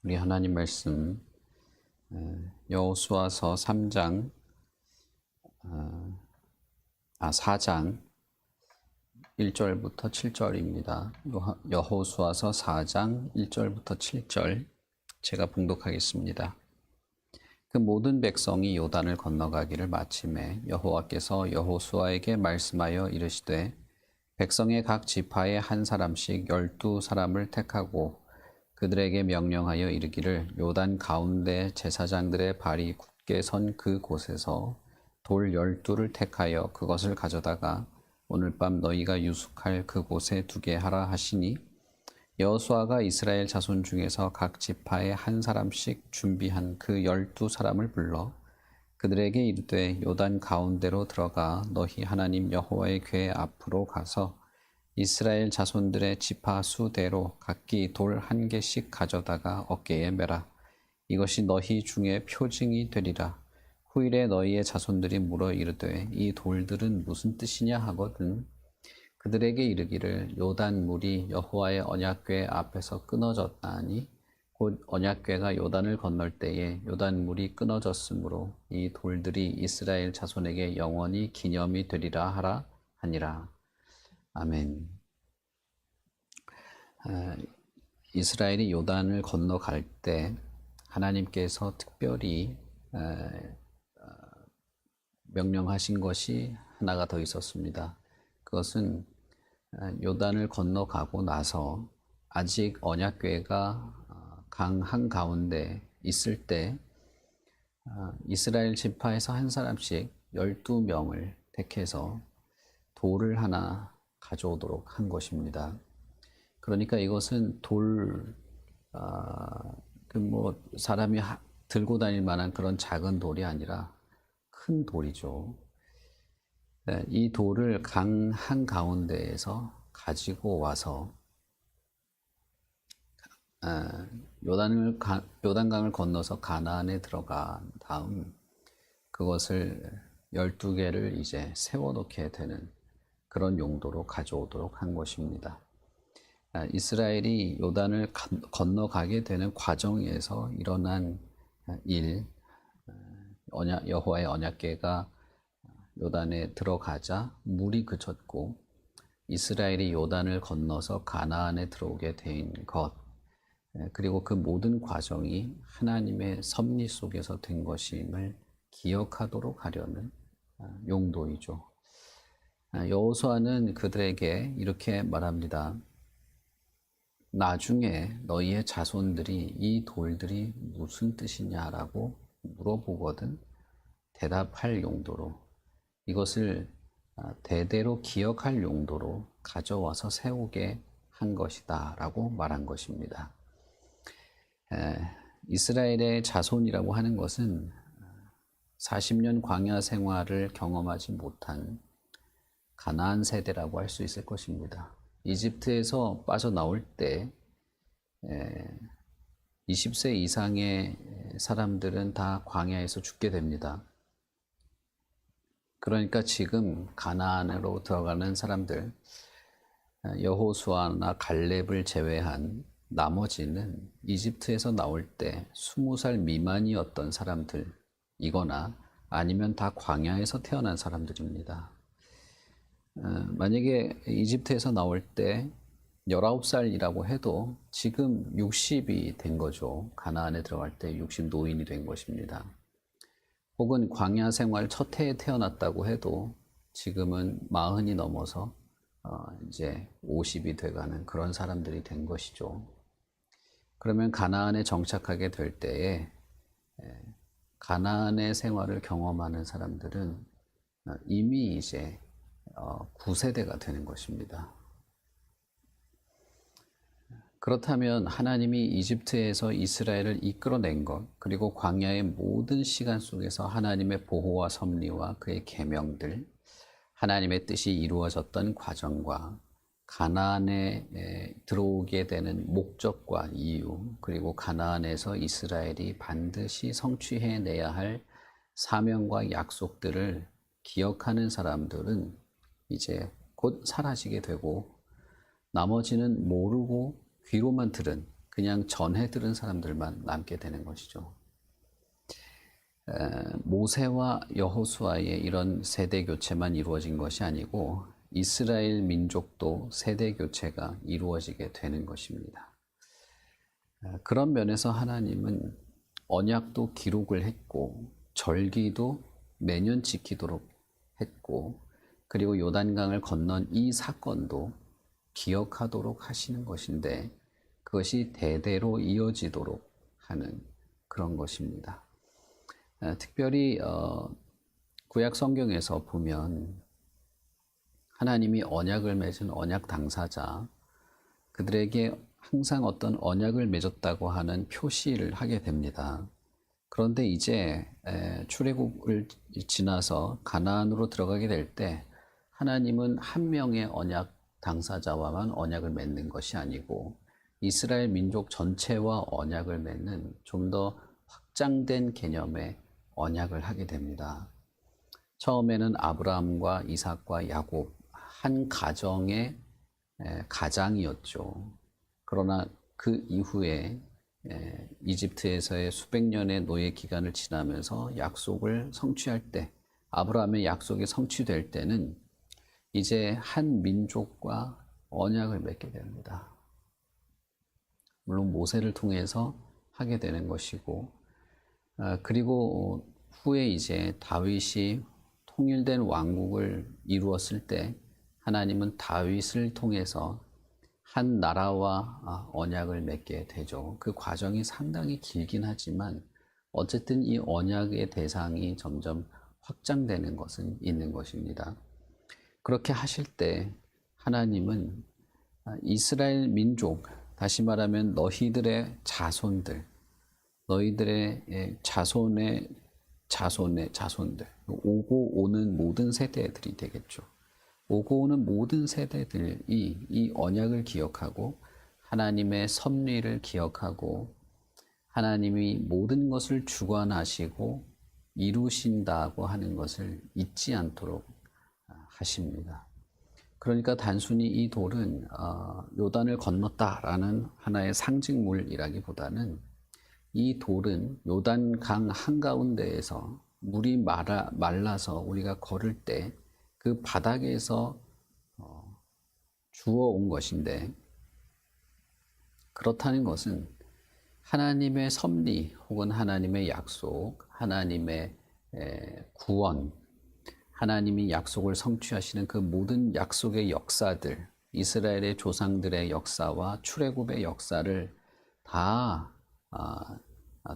우리 하나님 말씀 여호수아서 3장 4장 1절부터 7절입니다. 여호수아서 4장 1절부터 7절 제가 봉독하겠습니다. 그 모든 백성이 요단을 건너가기를 마침에 여호와께서 여호수아에게 말씀하여 이르시되 백성의 각 지파에 한 사람씩 12사람을 택하고 그들에게 명령하여 이르기를 요단 가운데 제사장들의 발이 굳게 선 그 곳에서 돌 12를 택하여 그것을 가져다가 오늘 밤 너희가 유숙할 그곳에 두게 하라 하시니 여호수아가 이스라엘 자손 중에서 각 지파에 한 사람씩 준비한 그 12사람을 불러 그들에게 이르되 요단 가운데로 들어가 너희 하나님 여호와의 궤 앞으로 가서 이스라엘 자손들의 지파 수대로 각기 돌 1개씩 가져다가 어깨에 매라. 이것이 너희 중에 표징이 되리라. 후일에 너희의 자손들이 물어 이르되 이 돌들은 무슨 뜻이냐 하거든 그들에게 이르기를 요단 물이 여호와의 언약궤 앞에서 끊어졌다 하니 곧 언약궤가 요단을 건널 때에 요단 물이 끊어졌으므로 이 돌들이 이스라엘 자손에게 영원히 기념이 되리라 하라 하니라. 아멘. 이스라엘이 요단을 건너갈 때 하나님께서 특별히 명령하신 것이 하나가 더 있었습니다. 그것은 요단을 건너가고 나서 아직 언약궤가 강 한가운데 있을 때 이스라엘 지파에서 한 사람씩 12명을 택해서 돌을 하나 가져오도록 한 것입니다. 그러니까 이것은 사람이 들고 다닐 만한 그런 작은 돌이 아니라 큰 돌이죠. 네, 이 돌을 강 한가운데에서 가지고 와서 요단강을 건너서 가나안에 들어간 다음 그것을 12개를 이제 세워놓게 되는 그런 용도로 가져오도록 한 것입니다. 이스라엘이 요단을 건너가게 되는 과정에서 일어난 일, 여호와의 언약궤가 요단에 들어가자 물이 그쳤고 이스라엘이 요단을 건너서 가나안에 들어오게 된 것, 그리고 그 모든 과정이 하나님의 섭리 속에서 된 것임을 기억하도록 하려는 용도이죠. 여호수아는 그들에게 이렇게 말합니다. 나중에 너희의 자손들이 이 돌들이 무슨 뜻이냐라고 물어보거든 대답할 용도로 이것을 대대로 기억할 용도로 가져와서 세우게 한 것이다 라고 말한 것입니다. 이스라엘의 자손이라고 하는 것은 40년 광야 생활을 경험하지 못한 가나안 세대라고 할 수 있을 것입니다. 이집트에서 빠져나올 때 20세 이상의 사람들은 다 광야에서 죽게 됩니다. 그러니까 지금 가나안으로 들어가는 사람들, 여호수아나 갈렙을 제외한 나머지는 이집트에서 나올 때 20살 미만이었던 사람들이거나 아니면 다 광야에서 태어난 사람들입니다. 만약에 이집트에서 나올 때 19살이라고 해도 지금 60이 된 거죠. 가나안에 들어갈 때 60 노인이 된 것입니다. 혹은 광야 생활 첫 해에 태어났다고 해도 지금은 40이 넘어서 이제 50이 돼가는 그런 사람들이 된 것이죠. 그러면 가나안에 정착하게 될 때에 가나안의 생활을 경험하는 사람들은 이미 이제 9세대가 되는 것입니다. 그렇다면 하나님이 이집트에서 이스라엘을 이끌어낸 것, 그리고 광야의 모든 시간 속에서 하나님의 보호와 섭리와 그의 계명들, 하나님의 뜻이 이루어졌던 과정과 가나안에 들어오게 되는 목적과 이유, 그리고 가나안에서 이스라엘이 반드시 성취해내야 할 사명과 약속들을 기억하는 사람들은 이제 곧 사라지게 되고 나머지는 모르고 귀로만 들은 그냥 전해 들은 사람들만 남게 되는 것이죠. 모세와 여호수아의 이런 세대 교체만 이루어진 것이 아니고 이스라엘 민족도 세대 교체가 이루어지게 되는 것입니다. 그런 면에서 하나님은 언약도 기록을 했고 절기도 매년 지키도록 했고 그리고 요단강을 건넌 이 사건도 기억하도록 하시는 것인데 그것이 대대로 이어지도록 하는 그런 것입니다. 특별히 구약 성경에서 보면 하나님이 언약을 맺은 언약 당사자 그들에게 항상 어떤 언약을 맺었다고 하는 표시를 하게 됩니다. 그런데 이제 출애굽을 지나서 가나안으로 들어가게 될 때 하나님은 한 명의 언약 당사자와만 언약을 맺는 것이 아니고 이스라엘 민족 전체와 언약을 맺는 좀 더 확장된 개념의 언약을 하게 됩니다. 처음에는 아브라함과 이삭과 야곱 한 가정의 가장이었죠. 그러나 그 이후에 이집트에서의 수백 년의 노예 기간을 지나면서 약속을 성취할 때 아브라함의 약속이 성취될 때는 이제 한 민족과 언약을 맺게 됩니다. 물론 모세를 통해서 하게 되는 것이고 그리고 후에 이제 다윗이 통일된 왕국을 이루었을 때 하나님은 다윗을 통해서 한 나라와 언약을 맺게 되죠. 그 과정이 상당히 길긴 하지만 어쨌든 이 언약의 대상이 점점 확장되는 것은 있는 것입니다. 그렇게 하실 때 하나님은 이스라엘 민족, 다시 말하면 너희들의 자손들, 너희들의 자손의 자손들, 오고 오는 모든 세대들이 되겠죠. 오고 오는 모든 세대들이 이 언약을 기억하고 하나님의 섭리를 기억하고 하나님이 모든 것을 주관하시고 이루신다고 하는 것을 잊지 않도록 하십니다. 그러니까 단순히 이 돌은 요단을 건넜다라는 하나의 상징물이라기보다는 이 돌은 요단강 한가운데에서 물이 말라서 우리가 걸을 때 그 바닥에서 주워온 것인데 그렇다는 것은 하나님의 섭리 혹은 하나님의 약속, 하나님의 구원, 하나님이 약속을 성취하시는 그 모든 약속의 역사들, 이스라엘의 조상들의 역사와 출애굽의 역사를 다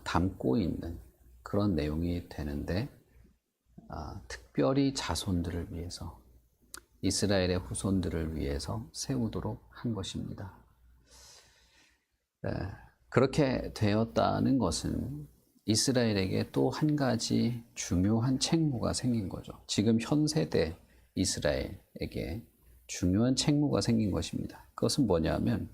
담고 있는 그런 내용이 되는데 특별히 자손들을 위해서 이스라엘의 후손들을 위해서 세우도록 한 것입니다. 그렇게 되었다는 것은 이스라엘에게 또 한 가지 중요한 책무가 생긴 거죠. 지금 현 세대 이스라엘에게 중요한 책무가 생긴 것입니다. 그것은 뭐냐면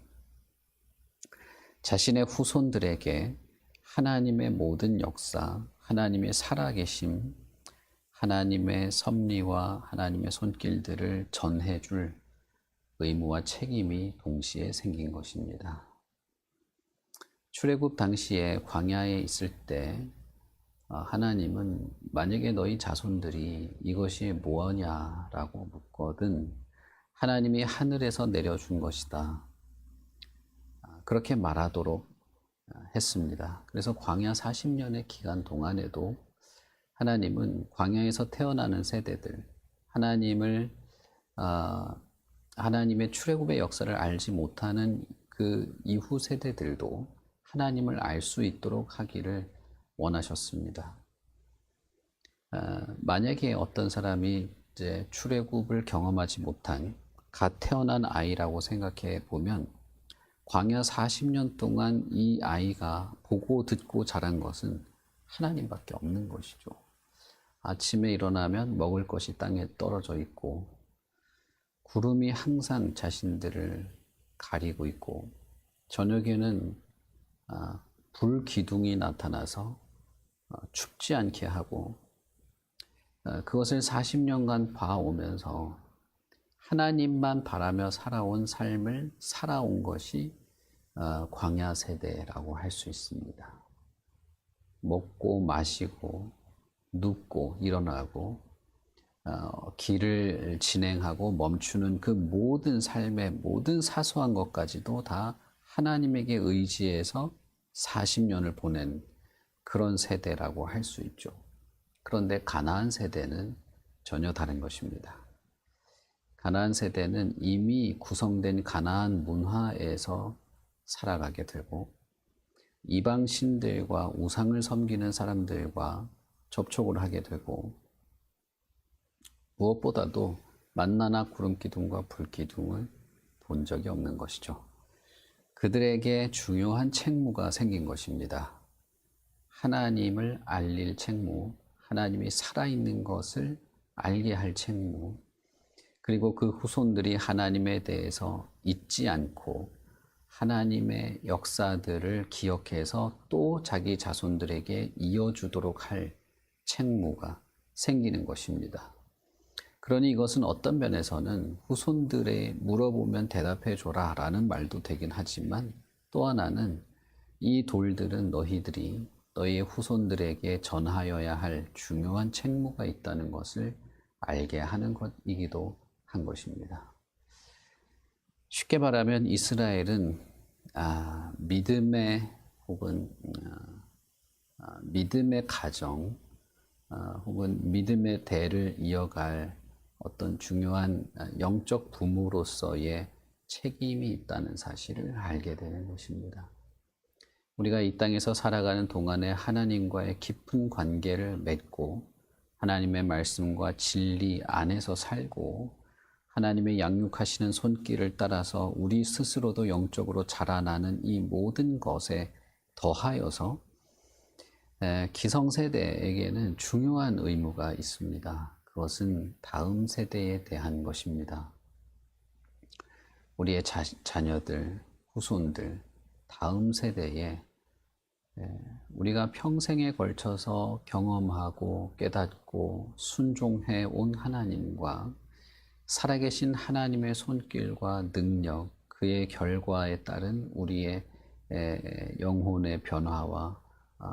자신의 후손들에게 하나님의 모든 역사, 하나님의 살아계심, 하나님의 섭리와 하나님의 손길들을 전해줄 의무와 책임이 동시에 생긴 것입니다. 출애굽 당시에 광야에 있을 때 하나님은 만약에 너희 자손들이 이것이 뭐냐라고 묻거든 하나님이 하늘에서 내려준 것이다. 그렇게 말하도록 했습니다. 그래서 광야 40년의 기간 동안에도 하나님은 광야에서 태어나는 세대들, 하나님의 출애굽의 역사를 알지 못하는 그 이후 세대들도 하나님을 알 수 있도록 하기를 원하셨습니다. 만약에 어떤 사람이 이제 출애굽을 경험하지 못한 갓 태어난 아이라고 생각해 보면 광야 40년 동안 이 아이가 보고 듣고 자란 것은 하나님밖에 없는 것이죠. 아침에 일어나면 먹을 것이 땅에 떨어져 있고 구름이 항상 자신들을 가리고 있고 저녁에는 불 기둥이 나타나서 춥지 않게 하고 그것을 40년간 봐오면서 하나님만 바라며 살아온 삶을 살아온 것이 광야 세대라고 할 수 있습니다. 먹고 마시고 눕고 일어나고 길을 진행하고 멈추는 그 모든 삶의 모든 사소한 것까지도 다 하나님에게 의지해서 40년을 보낸 그런 세대라고 할 수 있죠. 그런데 가나안 세대는 전혀 다른 것입니다. 가나안 세대는 이미 구성된 가나안 문화에서 살아가게 되고 이방 신들과 우상을 섬기는 사람들과 접촉을 하게 되고 무엇보다도 만나나 구름 기둥과 불 기둥을 본 적이 없는 것이죠. 그들에게 중요한 책무가 생긴 것입니다. 하나님을 알릴 책무, 하나님이 살아있는 것을 알게 할 책무, 그리고 그 후손들이 하나님에 대해서 잊지 않고 하나님의 역사들을 기억해서 또 자기 자손들에게 이어주도록 할 책무가 생기는 것입니다. 그러니 이것은 어떤 면에서는 후손들에 물어보면 대답해 줘라 라는 말도 되긴 하지만 또 하나는 이 돌들은 너희들이 너희의 후손들에게 전하여야 할 중요한 책무가 있다는 것을 알게 하는 것이기도 한 것입니다. 쉽게 말하면 이스라엘은 믿음의 혹은 믿음의 가정 혹은 믿음의 대를 이어갈 어떤 중요한 영적 부모로서의 책임이 있다는 사실을 알게 되는 것입니다. 우리가 이 땅에서 살아가는 동안에 하나님과의 깊은 관계를 맺고 하나님의 말씀과 진리 안에서 살고 하나님의 양육하시는 손길을 따라서 우리 스스로도 영적으로 자라나는 이 모든 것에 더하여서 기성세대에게는 중요한 의무가 있습니다. 그것은 다음 세대에 대한 것입니다. 우리의 자녀들, 후손들, 다음 세대에 우리가 평생에 걸쳐서 경험하고 깨닫고 순종해 온 하나님과 살아계신 하나님의 손길과 능력, 그의 결과에 따른 우리의 영혼의 변화와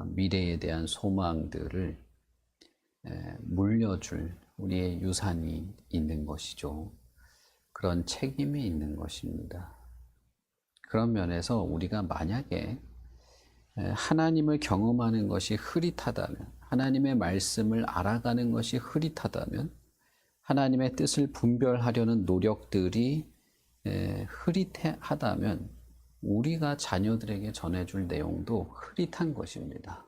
미래에 대한 소망들을 물려줄 우리의 유산이 있는 것이죠. 그런 책임이 있는 것입니다. 그런 면에서 우리가 만약에 하나님을 경험하는 것이 흐릿하다면, 하나님의 말씀을 알아가는 것이 흐릿하다면, 하나님의 뜻을 분별하려는 노력들이 흐릿하다면 우리가 자녀들에게 전해줄 내용도 흐릿한 것입니다.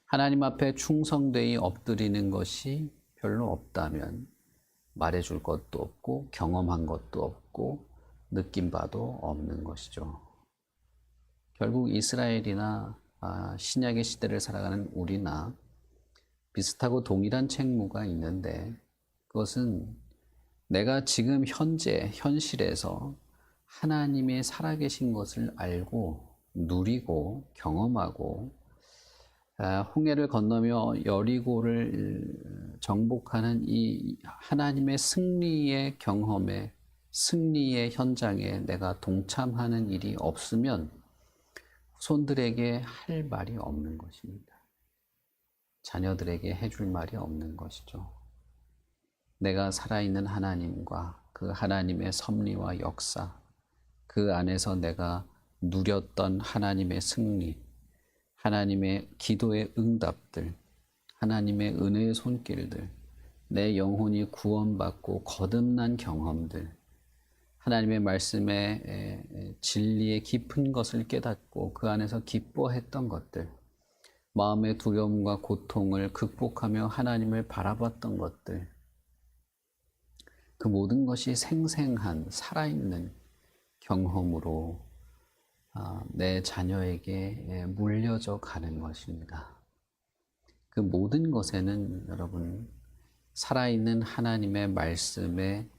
하나님 앞에 충성되이 엎드리는 것이 별로 없다면 말해줄 것도 없고 경험한 것도 없고 느낀 바도 없는 것이죠. 결국 이스라엘이나 신약의 시대를 살아가는 우리나 비슷하고 동일한 책무가 있는데 그것은 내가 지금 현재 현실에서 하나님의 살아계신 것을 알고 누리고 경험하고 홍해를 건너며 여리고를 정복하는 이 하나님의 승리의 경험에 승리의 현장에 내가 동참하는 일이 없으면 후손들에게 할 말이 없는 것입니다. 자녀들에게 해줄 말이 없는 것이죠. 내가 살아있는 하나님과 그 하나님의 섭리와 역사, 그 안에서 내가 누렸던 하나님의 승리, 하나님의 기도의 응답들, 하나님의 은혜의 손길들, 내 영혼이 구원받고 거듭난 경험들, 하나님의 말씀의 진리의 깊은 것을 깨닫고 그 안에서 기뻐했던 것들, 마음의 두려움과 고통을 극복하며 하나님을 바라봤던 것들, 그 모든 것이 생생한 살아있는 경험으로 내 자녀에게 물려져 가는 것입니다. 그 모든 것에는 여러분 살아있는 하나님의 말씀에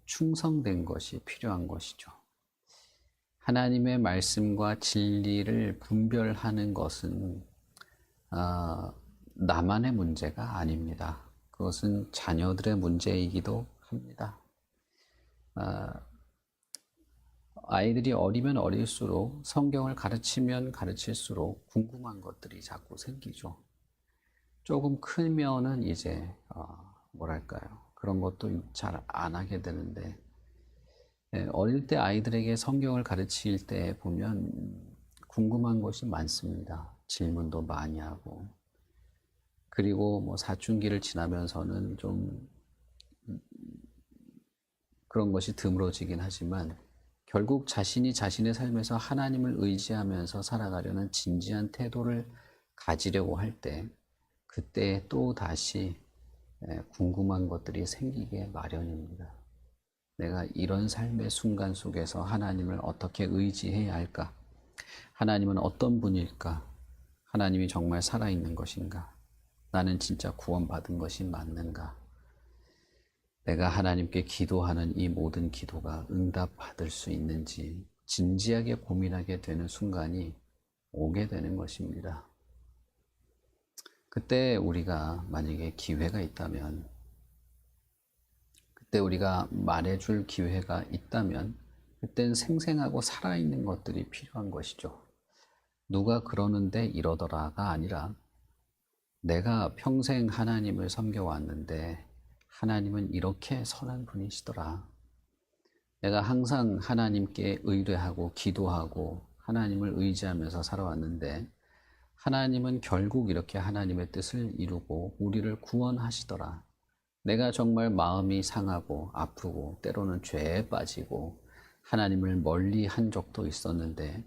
충성된 것이 필요한 것이죠. 하나님의 말씀과 진리를 분별하는 것은 나만의 문제가 아닙니다. 그것은 자녀들의 문제이기도 합니다. 아이들이 어리면 어릴수록 성경을 가르치면 가르칠수록 궁금한 것들이 자꾸 생기죠. 조금 크면은 이제 뭐랄까요? 그런 것도 잘 안 하게 되는데 어릴 때 아이들에게 성경을 가르칠 때 보면 궁금한 것이 많습니다. 질문도 많이 하고 그리고 뭐 사춘기를 지나면서는 좀 그런 것이 드물어지긴 하지만 결국 자신이 자신의 삶에서 하나님을 의지하면서 살아가려는 진지한 태도를 가지려고 할 때 그때 또 다시 궁금한 것들이 생기게 마련입니다. 내가 이런 삶의 순간 속에서 하나님을 어떻게 의지해야 할까? 하나님은 어떤 분일까? 하나님이 정말 살아있는 것인가? 나는 진짜 구원받은 것이 맞는가? 내가 하나님께 기도하는 이 모든 기도가 응답받을 수 있는지 진지하게 고민하게 되는 순간이 오게 되는 것입니다. 그때 우리가 만약에 기회가 있다면, 그때 우리가 말해줄 기회가 있다면, 그땐 생생하고 살아있는 것들이 필요한 것이죠. 누가 그러는데 이러더라가 아니라 내가 평생 하나님을 섬겨왔는데 하나님은 이렇게 선한 분이시더라. 내가 항상 하나님께 의뢰하고 기도하고 하나님을 의지하면서 살아왔는데 하나님은 결국 이렇게 하나님의 뜻을 이루고 우리를 구원하시더라. 내가 정말 마음이 상하고 아프고 때로는 죄에 빠지고 하나님을 멀리 한 적도 있었는데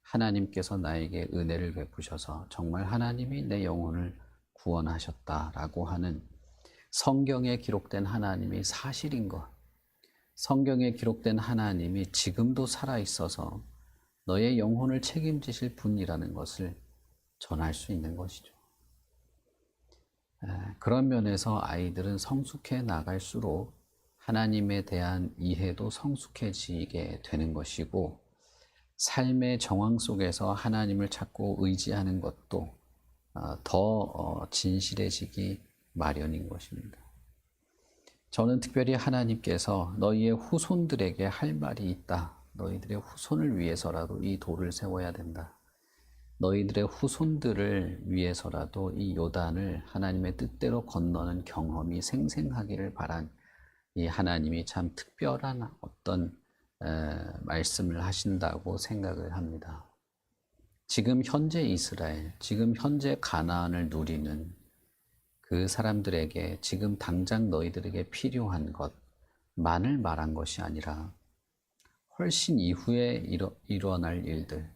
하나님께서 나에게 은혜를 베푸셔서 정말 하나님이 내 영혼을 구원하셨다라고 하는 성경에 기록된 하나님이 사실인 것, 성경에 기록된 하나님이 지금도 살아있어서 너의 영혼을 책임지실 분이라는 것을 전할 수 있는 것이죠. 그런 면에서 아이들은 성숙해 나갈수록 하나님에 대한 이해도 성숙해지게 되는 것이고 삶의 정황 속에서 하나님을 찾고 의지하는 것도 더 진실해지기 마련인 것입니다. 저는 특별히 하나님께서 너희의 후손들에게 할 말이 있다. 너희들의 후손을 위해서라도 이 돌을 세워야 된다. 너희들의 후손들을 위해서라도 이 요단을 하나님의 뜻대로 건너는 경험이 생생하기를 바란 이 하나님이 참 특별한 어떤 말씀을 하신다고 생각을 합니다. 지금 현재 이스라엘, 지금 현재 가나안을 누리는 그 사람들에게 지금 당장 너희들에게 필요한 것만을 말한 것이 아니라 훨씬 이후에 일어날 일들,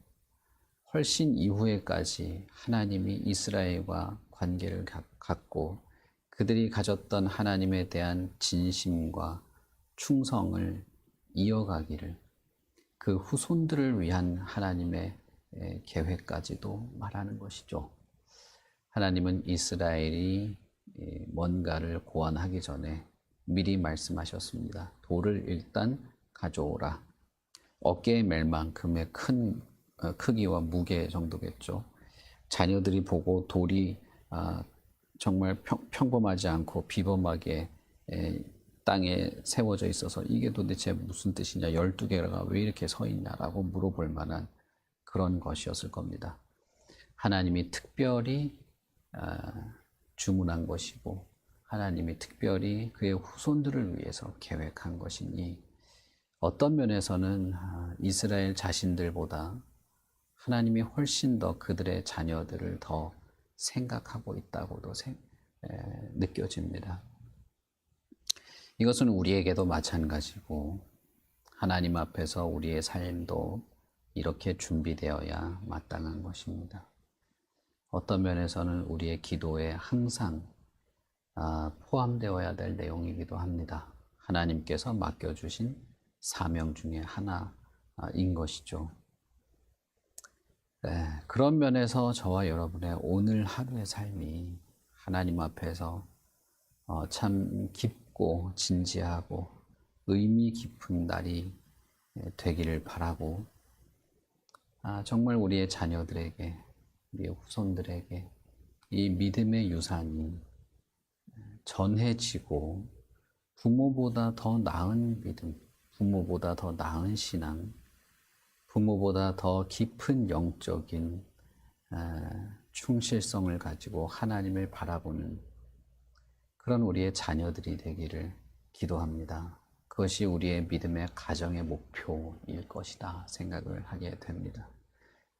훨씬 이후에까지 하나님이 이스라엘과 관계를 갖고 그들이 가졌던 하나님에 대한 진심과 충성을 이어가기를 그 후손들을 위한 하나님의 계획까지도 말하는 것이죠. 하나님은 이스라엘이 뭔가를 고안하기 전에 미리 말씀하셨습니다. 돌을 일단 가져오라. 어깨에 멜 만큼의 큰 크기와 무게 정도겠죠. 자녀들이 보고 돌이 정말 평범하지 않고 비범하게 땅에 세워져 있어서 이게 도대체 무슨 뜻이냐, 12개가 왜 이렇게 서 있냐라고 물어볼 만한 그런 것이었을 겁니다. 하나님이 특별히 주문한 것이고 하나님이 특별히 그의 후손들을 위해서 계획한 것이니 어떤 면에서는 이스라엘 자신들보다 하나님이 훨씬 더 그들의 자녀들을 더 생각하고 있다고도 느껴집니다. 이것은 우리에게도 마찬가지고 하나님 앞에서 우리의 삶도 이렇게 준비되어야 마땅한 것입니다. 어떤 면에서는 우리의 기도에 항상 포함되어야 될 내용이기도 합니다. 하나님께서 맡겨주신 사명 중에 하나인 것이죠. 그런 면에서 저와 여러분의 오늘 하루의 삶이 하나님 앞에서 참 깊고 진지하고 의미 깊은 날이 되기를 바라고 정말 우리의 자녀들에게 우리의 후손들에게 이 믿음의 유산이 전해지고 부모보다 더 나은 믿음, 부모보다 더 나은 신앙, 부모보다 더 깊은 영적인 충실성을 가지고 하나님을 바라보는 그런 우리의 자녀들이 되기를 기도합니다. 그것이 우리의 믿음의 가정의 목표일 것이다 생각을 하게 됩니다.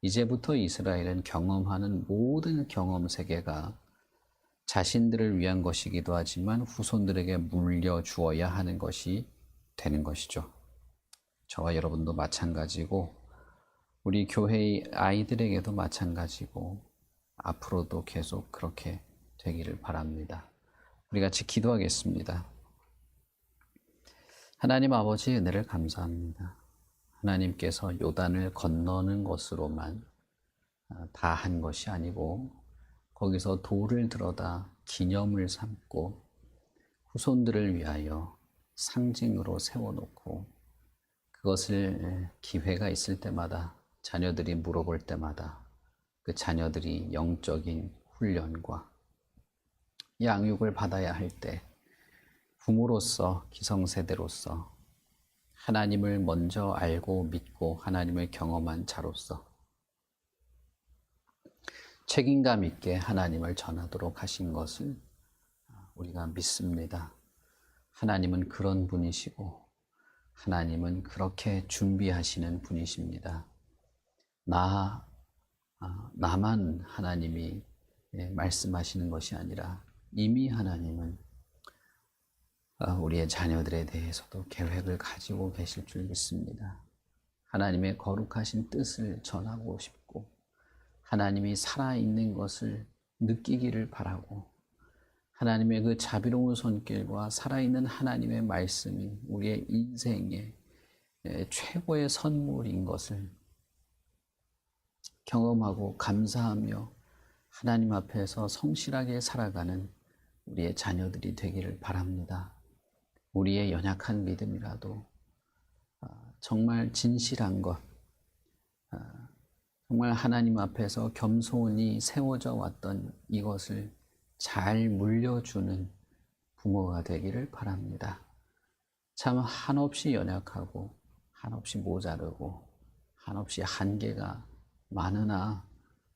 이제부터 이스라엘은 경험하는 모든 경험 세계가 자신들을 위한 것이기도 하지만 후손들에게 물려주어야 하는 것이 되는 것이죠. 저와 여러분도 마찬가지고 우리 교회의 아이들에게도 마찬가지고 앞으로도 계속 그렇게 되기를 바랍니다. 우리 같이 기도하겠습니다. 하나님 아버지 은혜를 감사합니다. 하나님께서 요단을 건너는 것으로만 다 한 것이 아니고 거기서 돌을 들어다 기념을 삼고 후손들을 위하여 상징으로 세워놓고 그것을 기회가 있을 때마다 자녀들이 물어볼 때마다 그 자녀들이 영적인 훈련과 양육을 받아야 할 때 부모로서 기성세대로서 하나님을 먼저 알고 믿고 하나님을 경험한 자로서 책임감 있게 하나님을 전하도록 하신 것을 우리가 믿습니다. 하나님은 그런 분이시고 하나님은 그렇게 준비하시는 분이십니다. 나만 하나님이 말씀하시는 것이 아니라 이미 하나님은 우리의 자녀들에 대해서도 계획을 가지고 계실 줄 믿습니다. 하나님의 거룩하신 뜻을 전하고 싶고 하나님이 살아있는 것을 느끼기를 바라고 하나님의 그 자비로운 손길과 살아있는 하나님의 말씀이 우리의 인생의 최고의 선물인 것을 경험하고 감사하며 하나님 앞에서 성실하게 살아가는 우리의 자녀들이 되기를 바랍니다. 우리의 연약한 믿음이라도 정말 진실한 것, 정말 하나님 앞에서 겸손히 세워져 왔던 이것을 잘 물려주는 부모가 되기를 바랍니다. 참 한없이 연약하고 한없이 모자르고 한없이 한계가 많으나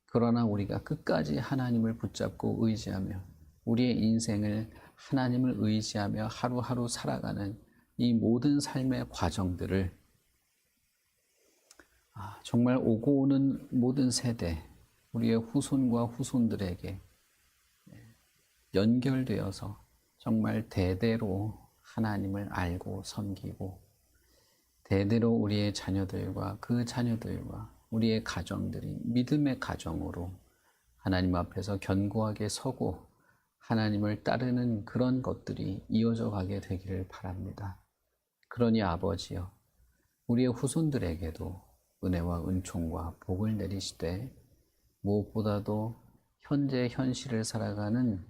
그러나 우리가 끝까지 하나님을 붙잡고 의지하며 우리의 인생을 하나님을 의지하며 하루하루 살아가는 이 모든 삶의 과정들을 정말 오고 오는 모든 세대, 우리의 후손과 후손들에게 연결되어서 정말 대대로 하나님을 알고 섬기고 대대로 우리의 자녀들과 그 자녀들과 우리의 가정들이 믿음의 가정으로 하나님 앞에서 견고하게 서고 하나님을 따르는 그런 것들이 이어져 가게 되기를 바랍니다. 그러니 아버지여, 우리의 후손들에게도 은혜와 은총과 복을 내리시되 무엇보다도 현재 현실을 살아가는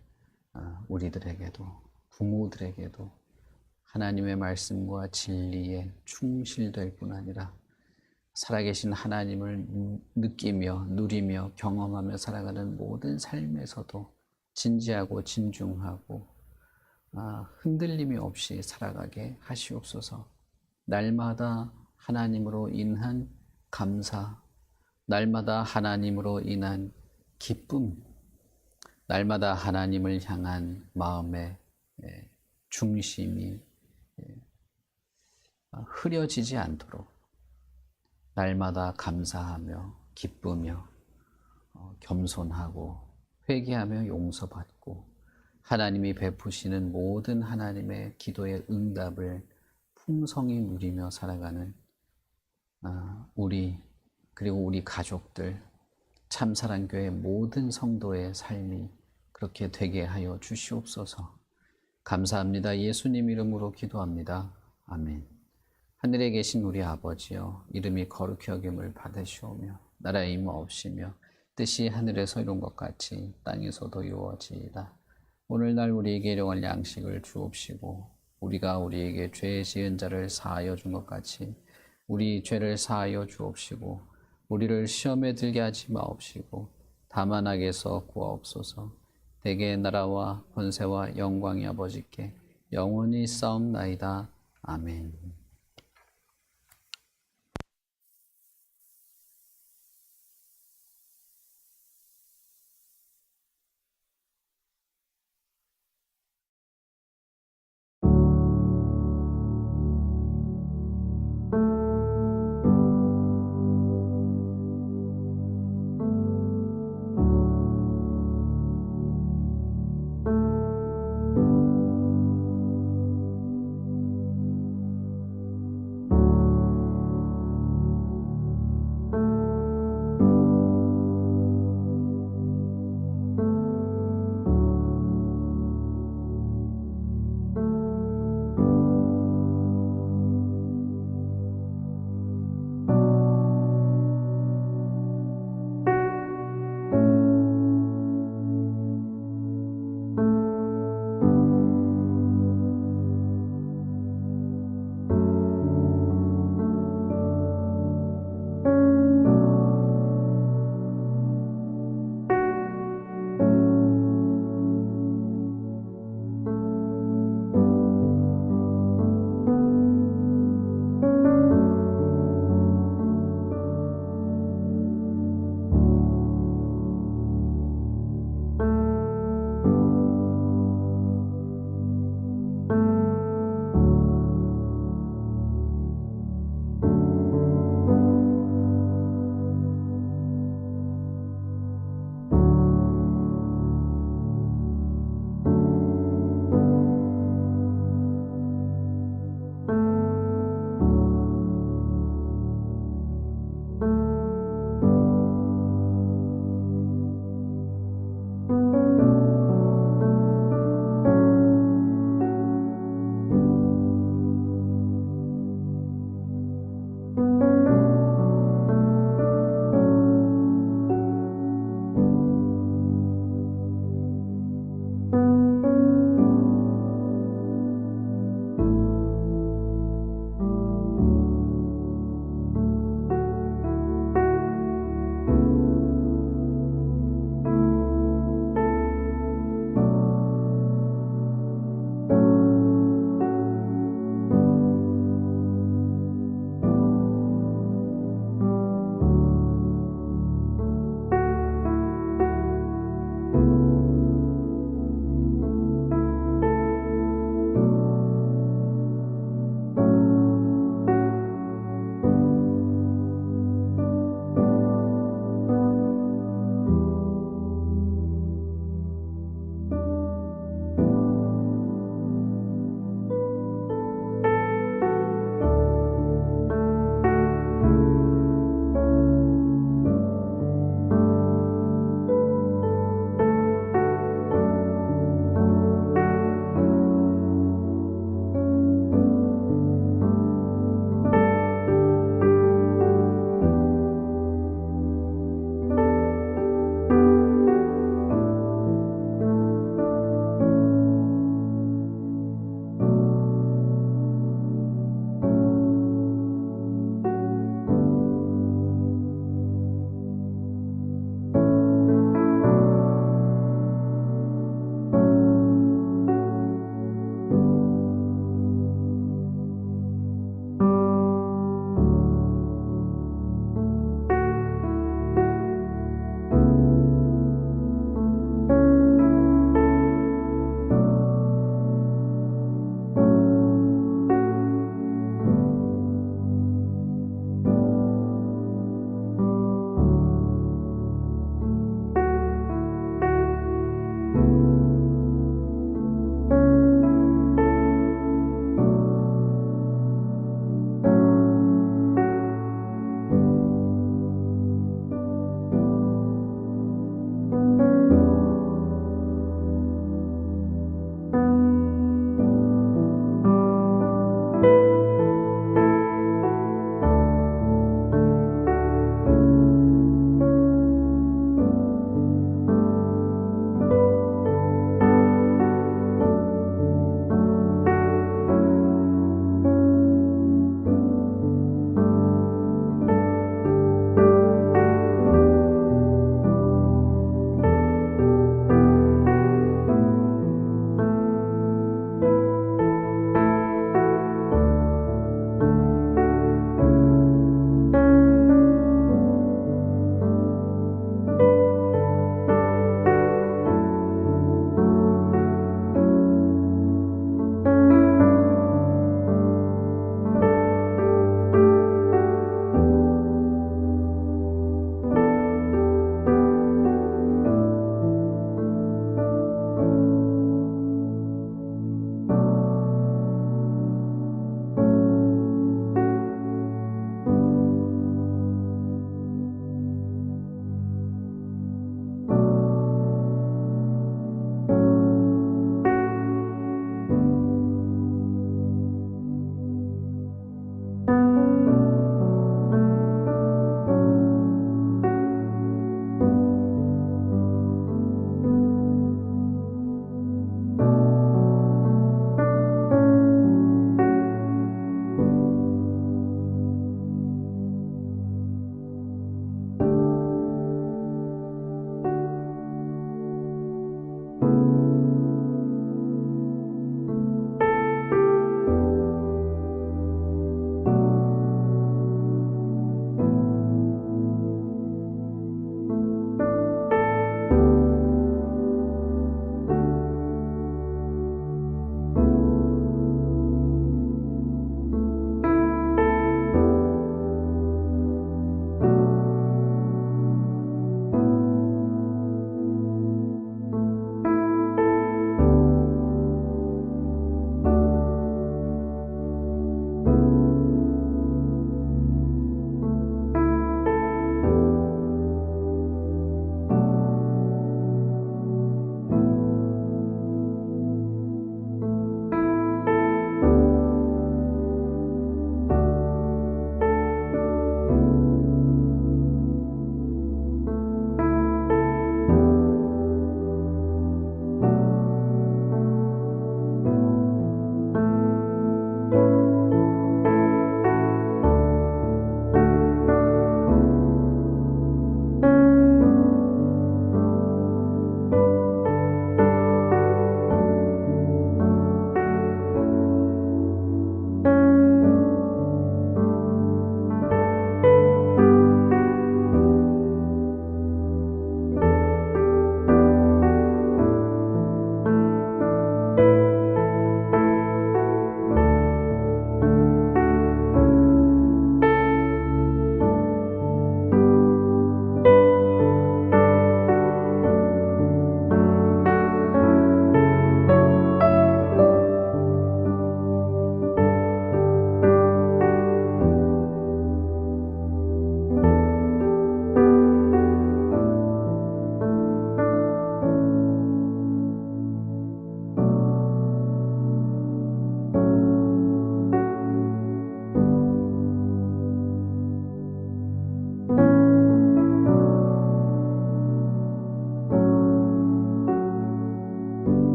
우리들에게도 부모들에게도 하나님의 말씀과 진리에 충실될 뿐 아니라 살아계신 하나님을 느끼며 누리며 경험하며 살아가는 모든 삶에서도 진지하고 진중하고 흔들림이 없이 살아가게 하시옵소서. 날마다 하나님으로 인한 감사, 날마다 하나님으로 인한 기쁨, 날마다 하나님을 향한 마음의 중심이 흐려지지 않도록 날마다 감사하며 기쁘며 겸손하고 회개하며 용서받고 하나님이 베푸시는 모든 하나님의 기도의 응답을 풍성히 누리며 살아가는 우리 그리고 우리 가족들 참사랑교회 모든 성도의 삶이 그렇게 되게 하여 주시옵소서. 감사합니다. 예수님 이름으로 기도합니다. 아멘. 하늘에 계신 우리 아버지여, 이름이 거룩히 여김을 받으시오며 나라의 임하옵시며 뜻이 하늘에서 이룬 것 같이 땅에서도 이루어지이다. 오늘날 우리에게 일용할 양식을 주옵시고 우리가 우리에게 죄 지은 자를 사하여 준 것 같이 우리 죄를 사하여 주옵시고 우리를 시험에 들게 하지 마옵시고 다만 악에서 구하옵소서. 대개의 나라와 권세와 영광이 아버지께 영원히 싸움나이다. 아멘.